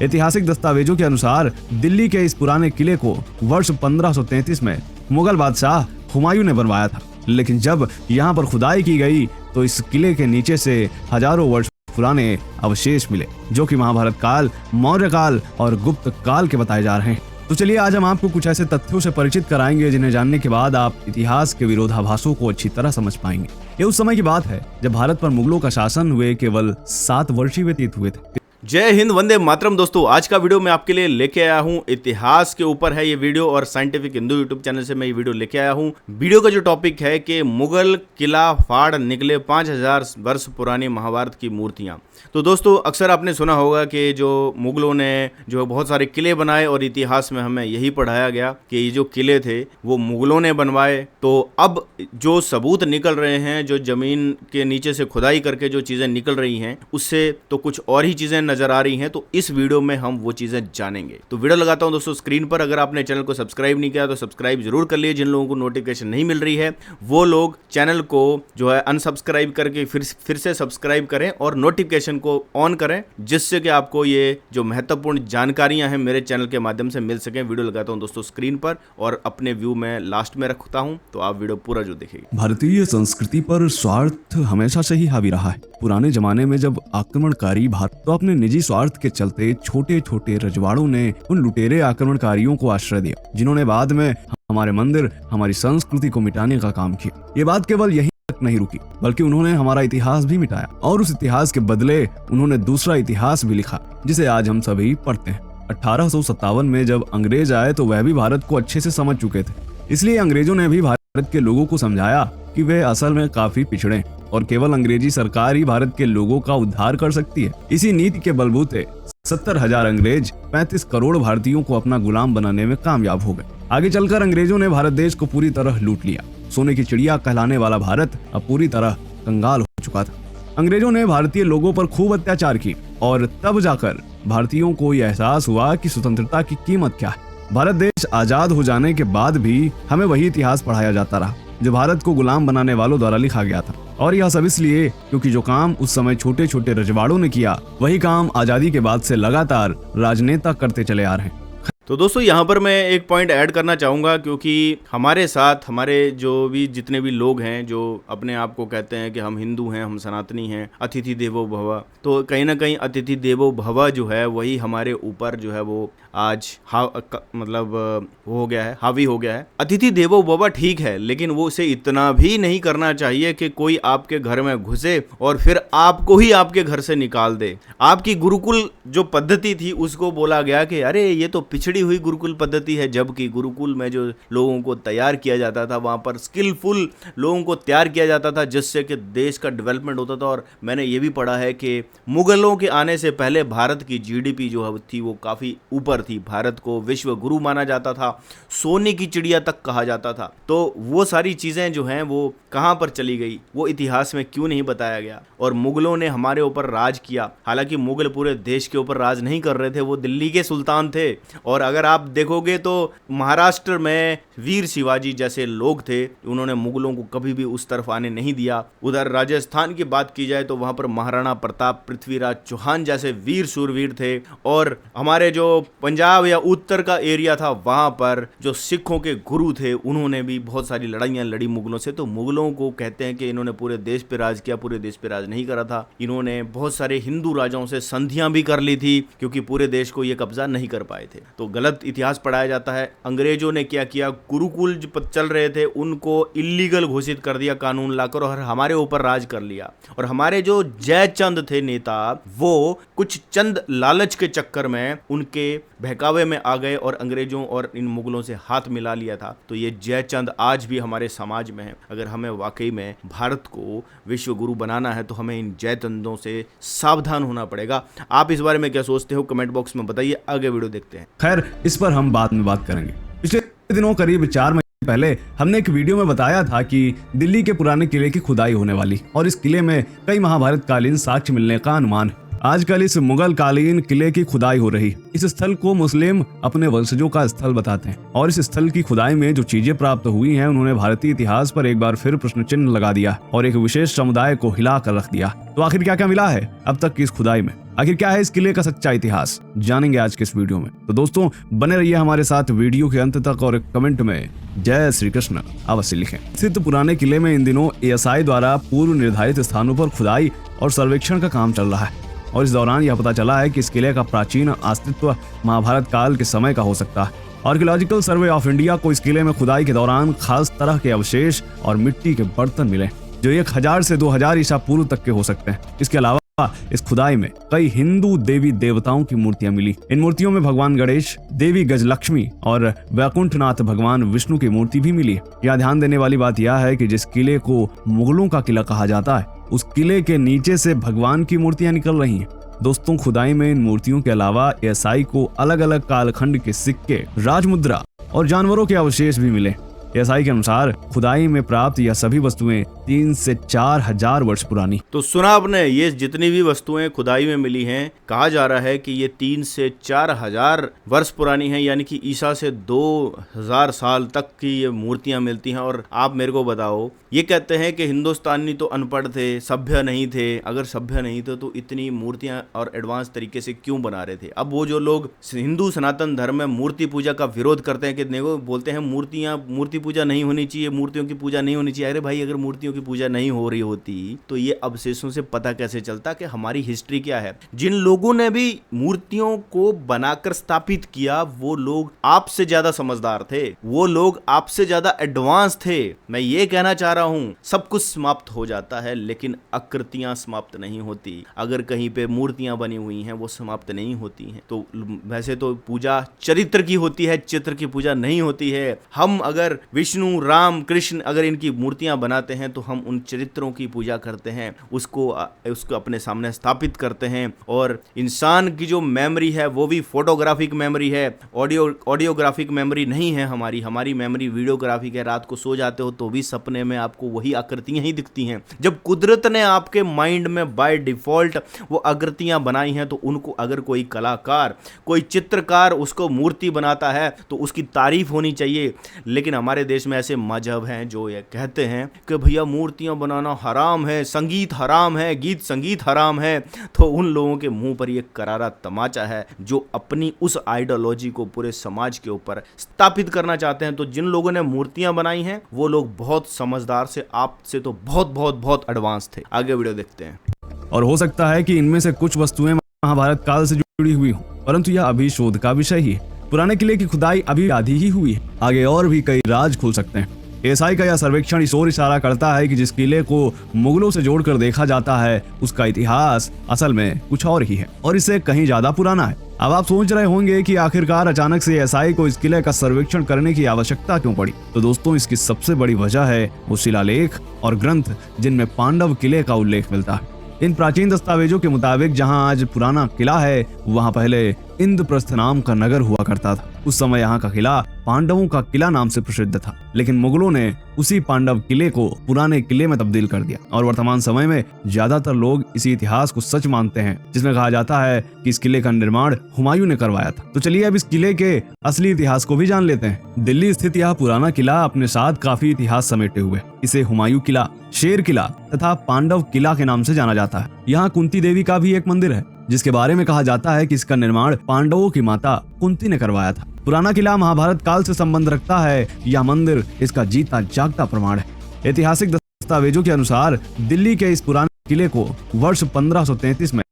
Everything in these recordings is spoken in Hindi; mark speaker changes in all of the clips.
Speaker 1: ऐतिहासिक दस्तावेजों के अनुसार दिल्ली के इस पुराने किले को वर्ष 1533 में मुगल बादशाह हुमायूं ने बनवाया था, लेकिन जब यहाँ पर खुदाई की गई तो इस किले के नीचे से हजारों वर्ष पुराने अवशेष मिले, जो कि महाभारत काल, मौर्य काल और गुप्त काल के बताए जा रहे हैं। तो चलिए आज हम आपको कुछ ऐसे तथ्यों से परिचित कराएंगे जिन्हें जानने के बाद आप इतिहास के विरोधाभासों को अच्छी तरह समझ पाएंगे। ये उस समय की बात है जब भारत पर मुगलों का शासन हुए केवल 7 वर्ष ही व्यतीत हुए थे।
Speaker 2: जय हिंद, वंदे मातरम। दोस्तों, आज का वीडियो मैं आपके लिए लेके आया हूं, इतिहास के ऊपर है ये वीडियो और साइंटिफिक हिंदू यूट्यूब चैनल से मैं ये वीडियो लेके आया हूं। वीडियो का जो टॉपिक है कि मुगल किला फाड़ निकले 5000 वर्ष पुरानी महाभारत की मूर्तियां। तो दोस्तों, अक्सर आपने सुना होगा कि जो मुगलों ने जो बहुत सारे किले बनाए और इतिहास में हमें यही पढ़ाया गया कि ये जो किले थे वो मुगलों ने बनवाए। तो अब जो सबूत निकल रहे हैं, जो जमीन के नीचे से खुदाई करके जो चीज़ें निकल रही हैं, उससे तो कुछ और ही चीज़ें नजर आ रही हैं। तो इस वीडियो में हम वो चीजें जानेंगे। तो वीडियो लगाता हूं दोस्तों स्क्रीन पर। अगर आपने चैनल को सब्सक्राइब नहीं किया तो सब्सक्राइब जरूर कर लिए। जिन लोगों को नोटिफिकेशन नहीं मिल रही है वो लोग चैनल को जो है अनसब्सक्राइब करके फिर से सब्सक्राइब करें और नोटिफिकेशन को ऑन करें, जिससे कि आपको ये जो महत्वपूर्ण जानकारियां हैं मेरे चैनल के माध्यम से मिल सकें। वीडियो लगाता हूं दोस्तों स्क्रीन पर और अपने व्यू में लास्ट में रखता हूं, तो आप वीडियो पूरा जो देखेंगे।
Speaker 1: भारतीय संस्कृति पर स्वार्थ हमेशा से ही हावी रहा है। पुराने जमाने में जब आक्रमणकारी भारत तो अपने निजी स्वार्थ के चलते छोटे छोटे रजवाड़ों ने उन लुटेरे आक्रमणकारियों को आश्रय दिया, जिन्होंने बाद में हमारे मंदिर, हमारी संस्कृति को मिटाने का काम किया। ये बात केवल यहीं तक नहीं रुकी, बल्कि उन्होंने हमारा इतिहास भी मिटाया और उस इतिहास के बदले उन्होंने दूसरा इतिहास भी लिखा, जिसे आज हम सभी पढ़ते हैं। 1857 में जब अंग्रेज आए तो वह भी भारत को अच्छे से समझ चुके थे, इसलिए अंग्रेजों ने भी भारत के लोगों को समझाया कि वे असल में काफी पिछड़े और केवल अंग्रेजी सरकार ही भारत के लोगों का उद्धार कर सकती है। इसी नीति के बलबूते 70,000 अंग्रेज 35 करोड़ भारतीयों को अपना गुलाम बनाने में कामयाब हो गए। आगे चलकर अंग्रेजों ने भारत देश को पूरी तरह लूट लिया। सोने की चिड़िया कहलाने वाला भारत अब पूरी तरह कंगाल हो चुका था। अंग्रेजों ने भारतीय लोगों पर खूब अत्याचार की और तब जाकर भारतीयों को यह एहसास हुआ कि स्वतंत्रता की कीमत क्या है। भारत देश आजाद हो जाने के बाद भी हमें वही इतिहास पढ़ाया जाता रहा जो भारत को गुलाम बनाने वालों द्वारा लिखा गया था, और यह सब इसलिए क्योंकि जो काम उस समय छोटे छोटे रजवाड़ों ने किया वही काम आजादी के बाद से लगातार राजनेता करते चले आ रहे हैं।
Speaker 2: तो दोस्तों, यहाँ पर मैं एक पॉइंट ऐड करना चाहूँगा, क्योंकि हमारे साथ हमारे जो भी जितने भी लोग हैं जो अपने आप को कहते हैं कि हम हिंदू हैं, हम सनातनी हैं, अतिथि देवो भव, तो कहीं ना कहीं अतिथि देवो भव जो है वही हमारे ऊपर जो है वो आज हो गया है, हावी हो गया है। अतिथि देवो भव ठीक है, लेकिन वो उसे इतना भी नहीं करना चाहिए कि कोई आपके घर में घुसे और फिर आपको ही आपके घर से निकाल दे। आपकी गुरुकुल जो पद्धति थी उसको बोला गया कि अरे ये तो पिछड़ी हुई गुरुकुल पद्धति है, जबकि गुरुकुल में जो लोगों को तैयार किया जाता था, वहां पर स्किलफुल लोगों को तैयार किया जाता था, जिससे कि देश का डेवलपमेंट होता था। और मैंने ये भी पढ़ा है कि मुगलों के आने से पहले भारत की जीडीपी जो थी वो काफी ऊपर थी। भारत को विश्व गुरु माना जाता था, सोने की चिड़िया तक कहा जाता था। तो वो सारी चीजें जो हैं वो कहां पर चली गई, वो इतिहास में क्यों नहीं बताया गया। और मुगलों ने हमारे ऊपर राज किया, हालांकि मुगल पूरे देश के ऊपर राज नहीं कर रहे थे, वो दिल्ली के सुल्तान थे। और अगर आप देखोगे तो महाराष्ट्र में वीर शिवाजी जैसे लोग थे, उन्होंने मुगलों को कभी भी उस तरफ आने नहीं दिया। उधर राजस्थान की बात की जाए तो वहां पर महाराणा प्रताप, पृथ्वीराज चौहान जैसे वीर शूरवीर थे। और हमारे जो पंजाब या उत्तर का एरिया था वहां पर जो सिखों के गुरु थे उन्होंने भी बहुत सारी लड़ाइयां लड़ी मुगलों से। तो मुगलों को कहते हैं कि इन्होंने पूरे देश पे राज किया, पूरे देश पे राज नहीं करा था। इन्होंने बहुत सारे हिंदू राजाओं से संधियां भी कर ली थी, क्योंकि पूरे देश को ये कब्जा नहीं कर पाए थे। तो गलत इतिहास पढ़ाया जाता है। अंग्रेजों ने क्या किया, गुरुकुल जो चल रहे थे उनको इलीगल घोषित कर दिया कानून लाकर, और हमारे ऊपर राज कर लिया। और हमारे जो जयचंद थे नेता, वो कुछ चंद लालच के चक्कर में उनके बहकावे में आ गए और अंग्रेजों और इन मुगलों से हाथ मिला लिया था। तो ये जयचंद आज भी हमारे समाज में है। अगर हमें वाकई में भारत को विश्व गुरु बनाना है तो हमें इन जयचंदों से सावधान होना पड़ेगा। आप इस बारे में क्या सोचते हो, कमेंट बॉक्स में बताइए। आगे वीडियो देखते हैं।
Speaker 1: खैर, इस पर हम बाद में बात करेंगे। पिछले दिनों करीब 4 महीने पहले हमने एक वीडियो में बताया था कि दिल्ली के पुराने किले की खुदाई होने वाली और इस किले में कई महाभारत कालीन साक्ष्य मिलने का अनुमान है। आजकल इस मुगल कालीन किले की खुदाई हो रही। इस स्थल को मुस्लिम अपने वंशजों का स्थल बताते हैं और इस स्थल की खुदाई में जो चीजें प्राप्त हुई हैं उन्होंने भारतीय इतिहास पर एक बार फिर प्रश्न चिन्ह लगा दिया और एक विशेष समुदाय को हिला कर रख दिया। तो आखिर क्या क्या मिला है अब तक की इस खुदाई में, आखिर क्या है इस किले का सच्चा इतिहास, जानेंगे आज के इस वीडियो में। तो दोस्तों बने रहिए हमारे साथ वीडियो के अंत तक और कमेंट में जय श्री कृष्ण अवश्य लिखें। स्थित पुराने किले में इन दिनों ASI द्वारा पूर्व निर्धारित स्थानों पर खुदाई और सर्वेक्षण का काम चल रहा है और इस दौरान यह पता चला है कि इस किले का प्राचीन अस्तित्व महाभारत काल के समय का हो सकता है। आर्कियोलॉजिकल सर्वे ऑफ इंडिया को इस किले में खुदाई के दौरान खास तरह के अवशेष और मिट्टी के बर्तन मिले जो 1000 से 2000 ईसा पूर्व तक के हो सकते हैं। इसके अलावा इस खुदाई में कई हिंदू देवी देवताओं की मूर्तियां मिली। इन मूर्तियों में भगवान गणेश, देवी गजलक्ष्मी और वैकुंठनाथ भगवान विष्णु की मूर्ति भी मिली। यहाँ ध्यान देने वाली बात यह है कि जिस किले को मुगलों का किला कहा जाता है उस किले के नीचे से भगवान की मूर्तियां निकल रही हैं। दोस्तों खुदाई में इन मूर्तियों के अलावा ASI को अलग अलग कालखंड के सिक्के, राजमुद्रा और जानवरों के अवशेष भी मिले। ASI के अनुसार खुदाई में प्राप्त यह सभी वस्तुएं 3 से 4 हजार वर्ष पुरानी।
Speaker 2: तो सुना आपने, ये जितनी भी वस्तुएं खुदाई में मिली हैं कहा जा रहा है कि ये 3 से 4 हजार वर्ष पुरानी हैं, यानी कि ईसा से 2000 साल तक की ये मूर्तियां मिलती हैं। और आप मेरे को बताओ, ये कहते हैं कि हिंदुस्तानी तो अनपढ़ थे, सभ्य नहीं थे। अगर सभ्य नहीं थे तो इतनी मूर्तियां और एडवांस तरीके से क्यों बना रहे थे? अब वो जो लोग हिंदू सनातन धर्म में मूर्ति पूजा का विरोध करते हैं कि देखो बोलते हैं मूर्ति पूजा नहीं होनी चाहिए, मूर्तियों की पूजा नहीं होनी चाहिए। अरे भाई, अगर मूर्तियों की पूजा नहीं हो रही होती तो ये अवशेषों से पता कैसे चलता कि हमारी हिस्ट्री क्या है? जिन लोगों ने भी मूर्तियों को बनाकर स्थापित किया वो लोग आपसे ज्यादा समझदार थे, वो लोग आपसे ज्यादा एडवांस थे। मैं ये कहना चाह रहा हूं, सब कुछ समाप्त हो जाता है लेकिन आकृतियां समाप्त नहीं होती। अगर कहीं पे मूर्तियां बनी हुई हैं वो समाप्त नहीं होती हैं। तो वैसे तो पूजा चरित्र की होती है, चित्र की पूजा नहीं होती है। हम अगर विष्णु, राम, कृष्ण अगर इनकी मूर्तियां बनाते हैं तो हम उन चरित्रों की पूजा करते हैं, उसको अपने सामने स्थापित करते हैं। और इंसान की जो मेमोरी है वो भी फोटोग्राफिक मेमोरी है, ऑडियोग्राफिक मेमोरी नहीं है। हमारी मेमोरी वीडियोग्राफिक है। रात को सो जाते हो तो भी सपने में आपको वही आकृतियां ही दिखती हैं। जब कुदरत ने आपके माइंड में बाय डिफॉल्ट वो आकृतियां बनाई हैं तो उनको अगर कोई कलाकार, कोई चित्रकार उसको मूर्ति बनाता है तो उसकी तारीफ होनी चाहिए। लेकिन हमारे देश में ऐसे मजहब हैं जो ये कहते हैं कि भैया मूर्तियां बनाना हराम है, संगीत हराम है, गीत संगीत हराम है। तो उन लोगों के मुंह पर ये करारा तमाचा है जो अपनी उस आइडियोलॉजी को पूरे समाज के ऊपर स्थापित करना चाहते हैं। तो जिन लोगों ने मूर्तियां बनाई हैं वो लोग बहुत समझदार से, आपसे तो बहुत बहुत बहुत एडवांस थे। आगे वीडियो देखते हैं।
Speaker 1: और हो सकता है कि इनमें से कुछ वस्तुएं महाभारत काल से जुड़ी हुई हों, परंतु यह अभी शोध का विषय ही है। पुराने किले की खुदाई अभी आधी ही हुई है, आगे और भी कई राज खुल सकते हैं। ASI का यह सर्वेक्षण इस ओर इशारा करता है कि जिस किले को मुगलों से जोड़कर देखा जाता है उसका इतिहास असल में कुछ और ही है और इससे कहीं ज्यादा पुराना है। अब आप सोच रहे होंगे कि आखिरकार अचानक से ASI को इस किले का सर्वेक्षण करने की आवश्यकता क्यों पड़ी? तो दोस्तों इसकी सबसे बड़ी वजह है वो शिलालेख और ग्रंथ जिनमें पांडव किले का उल्लेख मिलता है। इन प्राचीन दस्तावेजों के मुताबिक जहां आज पुराना किला है वहां पहले इंद्रप्रस्थ नाम का नगर हुआ करता था। उस समय यहाँ का किला पांडवों का किला नाम से प्रसिद्ध था, लेकिन मुगलों ने उसी पांडव किले को पुराने किले में तब्दील कर दिया और वर्तमान समय में ज्यादातर लोग इसी इतिहास को सच मानते हैं जिसमें कहा जाता है कि इस किले का निर्माण हुमायूं ने करवाया था। तो चलिए अब इस किले के असली इतिहास को भी जान लेते हैं। दिल्ली स्थित यह पुराना किला अपने साथ काफी इतिहास समेटे हुए। इसे हुमायूं किला, शेर किला तथा पांडव किला के नाम से जाना जाता है। यहाँ कुंती देवी का भी एक मंदिर है जिसके बारे में कहा जाता है कि इसका निर्माण पांडवों की माता कुंती ने करवाया था। पुराना किला महाभारत काल से संबंध रखता है, यह मंदिर इसका जीता जागता प्रमाण है। ऐतिहासिक दस्तावेजों के अनुसार दिल्ली के इस पुराने किले को वर्ष 1533 में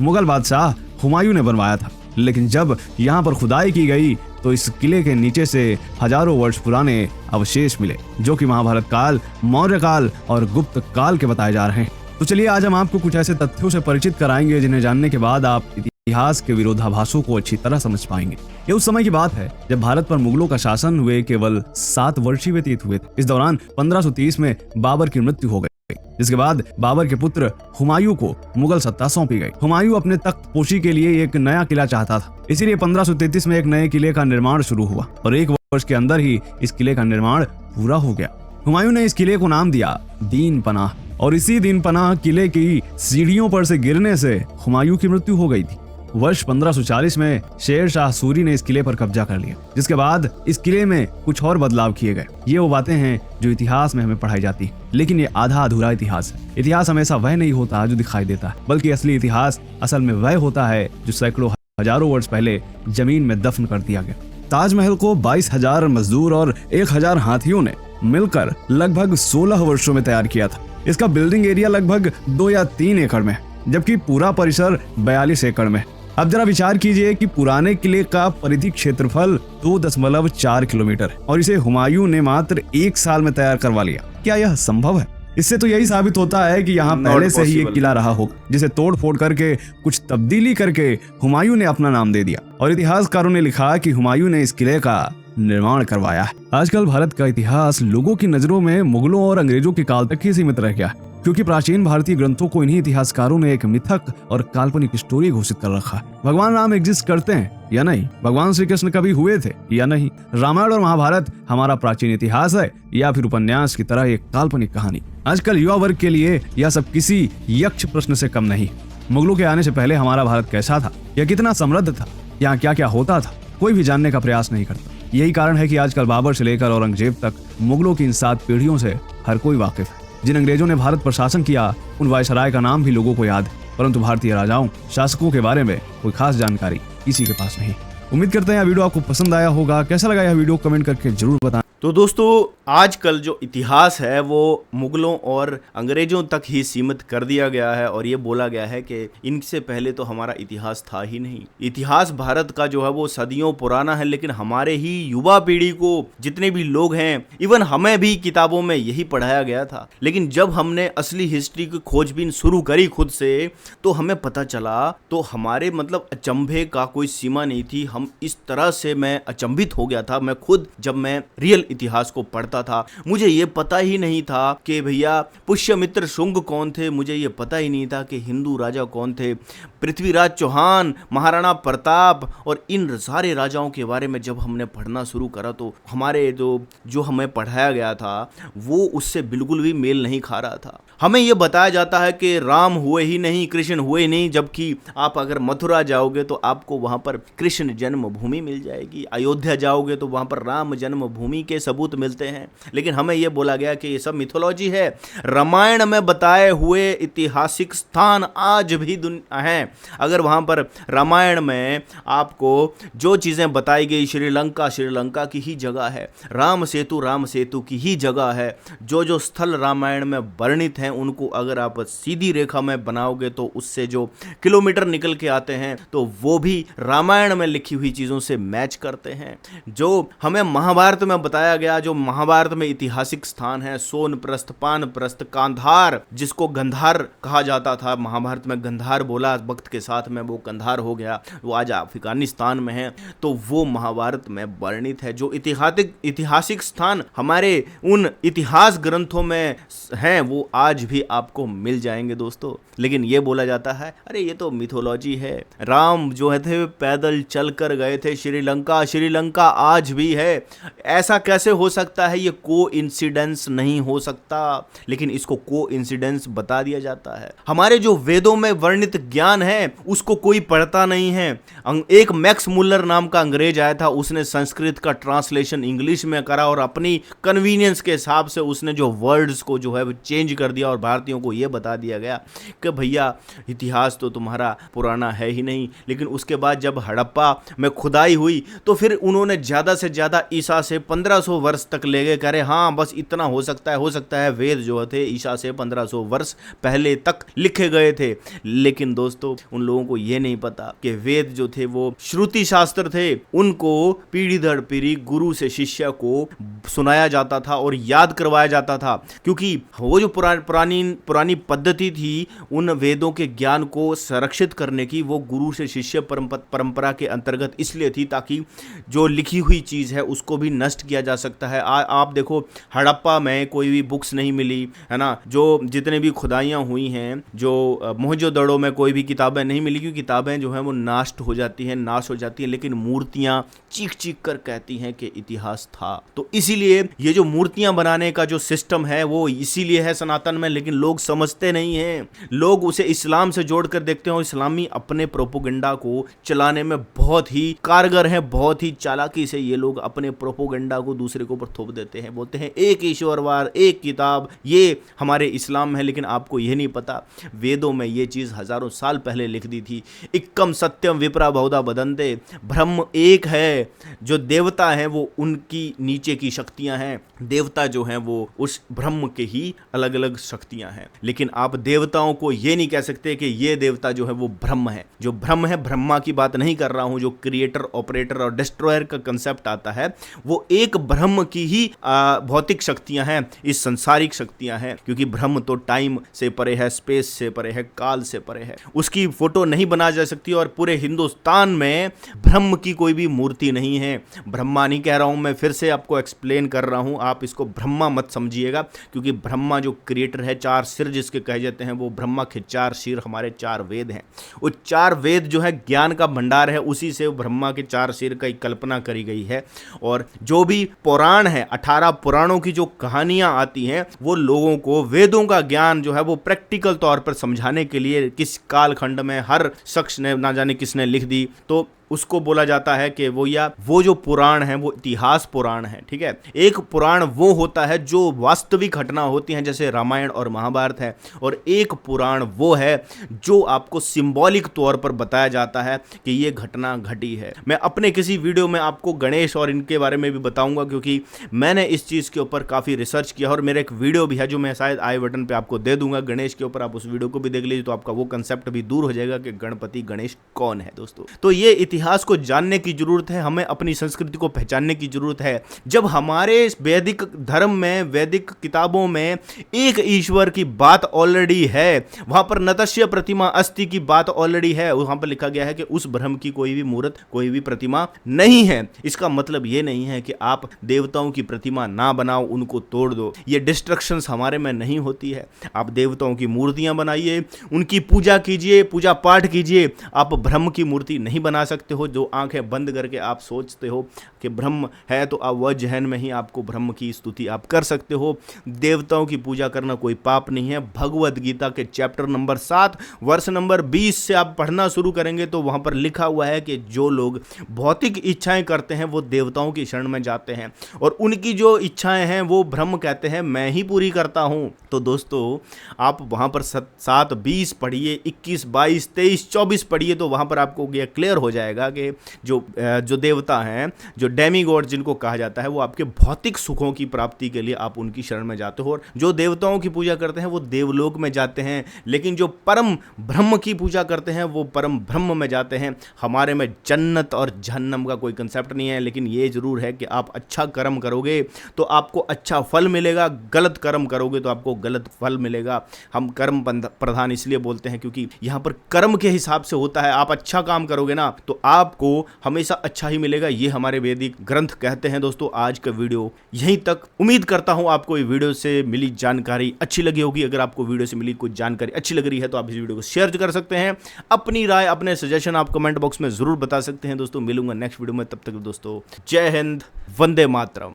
Speaker 1: मुगल बादशाह हुमायूं ने बनवाया था, लेकिन जब यहाँ पर खुदाई की गई तो इस किले के नीचे से हजारों वर्ष पुराने अवशेष मिले जो कि महाभारत काल, मौर्य काल और गुप्त काल के बताए जा रहे हैं। तो चलिए आज हम आपको कुछ ऐसे तथ्यों से परिचित कराएंगे जिन्हें जानने के बाद आप इतिहास के विरोधाभासों को अच्छी तरह समझ पाएंगे। ये उस समय की बात है जब भारत पर मुगलों का शासन हुए केवल 7 वर्ष ही व्यतीत हुए थे। इस दौरान 1530 में बाबर की मृत्यु हो गई, जिसके बाद बाबर के पुत्र हुमायूं को मुगल सत्ता सौंपी गई। हुमायूं अपने तख्त पोशी के लिए एक नया किला चाहता था, इसीलिए 1533 में एक नए किले का निर्माण शुरू हुआ और 1 वर्ष के अंदर ही इस किले का निर्माण पूरा हो गया। हुमायूं ने इस किले को नाम दिया दीन पनाह और इसी दिन पनाह किले की सीढ़ियों पर से गिरने से हुमायूं की मृत्यु हो गई थी। वर्ष 1540 में शेर शाह सूरी ने इस किले पर कब्जा कर लिया, जिसके बाद इस किले में कुछ और बदलाव किए गए। ये वो बातें हैं जो इतिहास में हमें पढ़ाई जाती है, लेकिन ये आधा अधूरा इतिहास है। इतिहास हमेशा वह नहीं होता जो दिखाई देता है, बल्कि असली इतिहास असल में वह होता है जो सैकड़ों हजारों वर्ष पहले जमीन में दफन कर दिया गया। ताजमहल को 22,000 मजदूर और 1,000 हाथियों ने मिलकर लगभग 16 वर्षों में तैयार किया था। इसका बिल्डिंग एरिया लगभग 2 या 3 एकड़ में, जबकि पूरा परिसर 42 एकड़ में। अब जरा विचार कीजिए कि पुराने किले का परिधि क्षेत्रफल 2.4 किलोमीटर है और इसे हुमायूं ने मात्र 1 साल में तैयार करवा लिया। क्या यह संभव है? इससे तो यही साबित होता है कि यहाँ पहले से ही एक किला रहा होगा, जिसे तोड़ फोड़ करके कुछ तब्दीली करके हुमायूं ने अपना नाम दे दिया और इतिहासकारों ने लिखा कि हुमायूं ने इस किले का निर्माण करवाया है। आजकल भारत का इतिहास लोगों की नजरों में मुगलों और अंग्रेजों के काल तक ही सीमित रह गया है, क्योंकि प्राचीन भारतीय ग्रंथों को इन्हीं इतिहासकारों ने एक मिथक और काल्पनिक स्टोरी घोषित कर रखा है। भगवान राम एग्जिस्ट करते हैं या नहीं, भगवान श्री कृष्ण कभी हुए थे या नहीं, रामायण और महाभारत हमारा प्राचीन इतिहास है या फिर उपन्यास की तरह एक काल्पनिक कहानी। आजकल युवा वर्ग के लिए यह सब किसी यक्ष प्रश्न से कम नहीं। मुगलों के आने से पहले हमारा भारत कैसा था, यह कितना समृद्ध था, यहाँ क्या क्या होता था, कोई भी जानने का प्रयास नहीं करता। यही कारण है कि आजकल बाबर से लेकर औरंगजेब तक मुगलों की इन 7 पीढ़ियों से हर कोई वाकिफ है। जिन अंग्रेजों ने भारत पर शासन किया, उन वायसराय का नाम भी लोगों को याद है, परंतु भारतीय राजाओं, शासकों के बारे में कोई खास जानकारी किसी के पास नहीं। उम्मीद करते हैं यह वीडियो आपको पसंद आया होगा। कैसा लगा यह वीडियो कमेंट करके जरूर बताएं।
Speaker 2: तो दोस्तों, आजकल जो इतिहास है वो मुगलों और अंग्रेजों तक ही सीमित कर दिया गया है और ये बोला गया है कि इनसे पहले तो हमारा इतिहास था ही नहीं। इतिहास भारत का जो है वो सदियों पुराना है, लेकिन हमारे ही युवा पीढ़ी को, जितने भी लोग हैं, इवन हमें भी किताबों में यही पढ़ाया गया था। लेकिन जब हमने असली हिस्ट्री की खोजबीन शुरू करी खुद से, तो हमें पता चला, तो हमारे मतलब अचंभे का कोई सीमा नहीं थी। हम इस तरह से, मैं अचंभित हो गया था। मैं खुद जब मैं रियल इतिहास को पढ़ता था, मुझे ये पता ही नहीं था कि भैया पुष्यमित्र शुंग कौन थे, मुझे ये पता ही नहीं था कि हिंदू राजा कौन थे, पृथ्वीराज चौहान, महाराणा प्रताप, और इन सारे राजाओं के बारे में जब हमने पढ़ना शुरू करा तो हमारे जो हमें पढ़ाया गया था वो उससे बिल्कुल भी मेल नहीं खा रहा था। हमें ये बताया जाता है कि राम हुए ही नहीं, कृष्ण हुए ही नहीं, जबकि आप अगर मथुरा जाओगे तो आपको वहां पर कृष्ण जन्मभूमि मिल जाएगी, अयोध्या जाओगे तो वहां पर राम जन्मभूमि के सबूत मिलते हैं। लेकिन हमें यह बोला गया कि ये सब मिथोलॉजी है। रामायण में बताए हुए ऐतिहासिक स्थान आज भी हैं। अगर वहां पर रामायण में आपको जो चीजें बताई गई, श्रीलंका की ही जगह है, राम सेतु की ही जगह है। जो स्थल रामायण में वर्णित हैं उनको अगर आप सीधी रेखा में बनाओगे तो उससे जो किलोमीटर निकल के आते हैं तो वो भी रामायण में लिखी हुई चीजों से मैच करते हैं। जो हमें महाभारत में बताया गया, जो महाभारत में ऐतिहासिक स्थान है, सोनप्रस्थ, पानप्रस्थ, कांधार, जिसको गंधार कहा जाता था, महाभारत में गंधार बोला, वक्त के साथ में वो गंधार हो गया, वो आज अफगानिस्तान में है, तो वो महाभारत में वर्णित है। जो ऐतिहासिक स्थान हमारे उन इतिहास ग्रंथों में हैं वो आज भी आपको मिल जाएंगे दोस्तों। लेकिन ये बोला जाता है अरे ये तो मिथोलॉजी है, राम जो है थे पैदल चल कर गए थे श्रीलंका आज भी है, ऐसा कैसे हो सकता है, ये कोइंसिडेंस नहीं हो सकता। लेकिन इसको कोइंसिडेंस बता दिया जाता है। हमारे जो वेदों में वर्णित ज्ञान है उसको कोई पढ़ता नहीं है। एक मैक्स मुल्लर नाम का अंग्रेज आया था, उसने संस्कृत का ट्रांसलेशन इंग्लिश में करा और अपनी कन्वीनियंस के हिसाब से उसने जो वर्ड्स को जो है वो चेंज कर दिया और भारतीयों को यह बता दिया गया कि भैया इतिहास तो तुम्हारा पुराना है ही नहीं। लेकिन उसके बाद जब हड़प्पा में खुदाई हुई तो फिर उन्होंने ज़्यादा से ज़्यादा ईसा से 1500 वर्ष तक ले गए, करे हाँ बस इतना हो सकता है वेद जो थे ईसा से 1500 वर्ष पहले तक लिखे गए थे। लेकिन दोस्तों उन लोगों को यह नहीं पता कि वेद जो थे वो श्रुति शास्त्र थे, उनको पीढ़ी दर पीढ़ी गुरु से शिष्य को सुनाया जाता था और याद करवाया जाता था, क्योंकि वो जो पुरानी पद्धति थी उन वेदों के ज्ञान को संरक्षित करने की, वो गुरु से शिष्य परंपरा के अंतर्गत इसलिए थी ताकि जो लिखी हुई चीज है उसको भी नष्ट किया जा सकता है। आप देखो हड़प्पा में कोई भी बुक्स नहीं मिली है ना, जो जितने भी खुदाइयाँ हुई हैं, जो मोहनजोदड़ो में कोई भी किताबें नहीं मिली, क्योंकि किताबें जो हैं वो नाश हो जाती हैं, लेकिन मूर्तियाँ चीख चीख कर कहती हैं कि इतिहास था। तो इसीलिए ये जो मूर्तियां बनाने का जो सिस्टम है वो इसीलिए है सनातन में, लेकिन लोग समझते नहीं हैं। लोग उसे इस्लाम से जोड़कर देखते हैं और इस्लामी अपने प्रोपोगंडा को चलाने में बहुत ही कारगर है, बहुत ही चालाकी से ये लोग अपने प्रोपोगंडा को दूसरे के ऊपर थोप देते हैं, बोलते हैं एक ईश्वरवाद, एक किताब, ये हमारे इस्लाम है। लेकिन आपको यह नहीं पता, वेदों में ये चीज हजारों साल पहले लिख दी थी। इक्कम सत्यम विप्रा बहुधा बदंते, ब्रह्म एक है, जो देवता हैं वो उनकी नीचे की शक्तियां हैं, देवता जो हैं वो उस ब्रह्म के ही अलग अलग शक्तियां हैं। लेकिन आप देवताओं को ये नहीं कह सकते कि ये देवता जो है वो ब्रह्म है। जो ब्रह्म है, ब्रह्मा की बात नहीं कर रहा हूं, जो क्रिएटर, ऑपरेटर और डिस्ट्रॉयर का कंसेप्ट आता है, वो एक ब्रह्म की ही भौतिक शक्तियां हैं, इस संसारिक शक्तियां हैं, क्योंकि ब्रह्म तो टाइम से परे है, स्पेस से परे है, काल से परे है, उसकी फोटो नहीं बनाई जा सकती। और पूरे हिंदुस्तान में ब्रह्म की कोई भी मूर्ति नहीं है। ब्रह्मा नहीं कह रहा हूं मैं, फिर से आपको एक्सप्लेन कर रहा हूं, आप इसको ब्रह्मा मत समझिएगा, क्योंकि ब्रह्मा जो क्रिएटर है, चार सिर जिसके कहे जाते हैं, वो ब्रह्मा के चार सिर हमारे चार वेद हैं। वो चार वेद जो है ज्ञान का भंडार है, उसी से ब्रह्मा के चार सिर की कल्पना करी गई है। और जो भी पुराण है, 18 पुराणों की जो कहानियां आती हैं, वो लोगों को वेदों का ज्ञान जो है वो प्रैक्टिकल तौर पर समझाने के लिए, किस कालखंड में हर शख्स ने ना जाने किसने लिख दी, तो उसको बोला जाता है कि वो जो पुराण है वो इतिहास पुराण है। ठीक है, एक पुराण वो होता है जो वास्तविक घटना होती हैं, जैसे रामायण और महाभारत है, और एक पुराण वो है जो आपको सिंबॉलिक तौर पर बताया जाता है कि ये घटना घटी है। मैं अपने किसी वीडियो में आपको गणेश और इनके बारे में भी बताऊंगा, क्योंकि मैंने इस चीज़ के ऊपर काफ़ी रिसर्च किया, और मेरा एक वीडियो भी है जो मैं शायद आई बटन पे आपको दे दूंगा गणेश के ऊपर, आप उस वीडियो को भी देख लीजिए, तो आपका वो कंसेप्ट भी दूर हो जाएगा कि गणपति गणेश कौन है। दोस्तों, तो ये इतिहास को जानने की जरूरत है, हमें अपनी संस्कृति को पहचानने की जरूरत है। जब हमारे वैदिक धर्म में, वैदिक किताबों में एक ईश्वर की बात ऑलरेडी है, वहां पर नतस्य प्रतिमा अस्ति की बात ऑलरेडी है, वहां पर लिखा गया है कि उस ब्रह्म की कोई भी मूर्त, कोई भी प्रतिमा नहीं है। इसका मतलब यह नहीं है कि आप देवताओं की प्रतिमा ना बनाओ, उनको तोड़ दो, ये डिस्ट्रक्शंस हमारे में नहीं होती है। आप देवताओं की मूर्तियां बनाइए, उनकी पूजा कीजिए, पूजा पाठ कीजिए। आप ब्रह्म की मूर्ति नहीं बना सकते हो जो आंखें बंद करके आप सोचते हो कि ब्रह्म है, तो आप वह जहन में ही आपको ब्रह्म की स्तुति आप कर सकते हो। देवताओं की पूजा करना कोई पाप नहीं है। भगवद गीता के चैप्टर नंबर 7 वर्ष नंबर 20 से आप पढ़ना शुरू करेंगे तो वहां पर लिखा हुआ है कि जो लोग भौतिक इच्छाएं करते हैं वो देवताओं की शरण में जाते हैं, और उनकी जो इच्छाएं हैं वो ब्रह्म कहते हैं मैं ही पूरी करता हूं। तो दोस्तों, आप वहां पर 7, 20 पढ़िए, 21, 22, 23, 24 पढ़िए, तो वहां पर आपको ये क्लियर हो जाएगा कि जो देवता हैं, जो डेमीगॉड जिनको कहा जाता है, वो आपके भौतिक सुखों की प्राप्ति के लिए आप उनकी शरण में जाते हो। और जो देवताओं की पूजा करते हैं वो देवलोक में जाते हैं, लेकिन जो परम ब्रह्म की पूजा करते हैं वो परम ब्रह्म में जाते हैं। हमारे में जन्नत और जहन्नम का कोई कंसेप्ट नहीं है, लेकिन ये जरूर है कि आप अच्छा कर्म करोगे तो आपको अच्छा फल मिलेगा, गलत कर्म करोगे तो आपको गलत फल मिलेगा। हम कर्म प्रधान इसलिए बोलते हैं क्योंकि यहां पर कर्म के हिसाब से होता है। आप अच्छा काम करोगे ना तो आपको हमेशा अच्छा ही मिलेगा, ये हमारे वैदिक ग्रंथ कहते हैं। दोस्तों, आज का वीडियो यहीं तक। उम्मीद करता हूं आपको ये वीडियो से मिली जानकारी अच्छी लगी होगी। अगर आपको वीडियो से मिली कोई जानकारी अच्छी लग रही है तो आप इस वीडियो को शेयर कर सकते हैं। अपनी राय, अपने सजेशन आप कमेंट बॉक्स में जरूर बता सकते हैं। दोस्तों, मिलूंगा नेक्स्ट वीडियो में, तब तक दोस्तों जय हिंद, वंदे मातरम।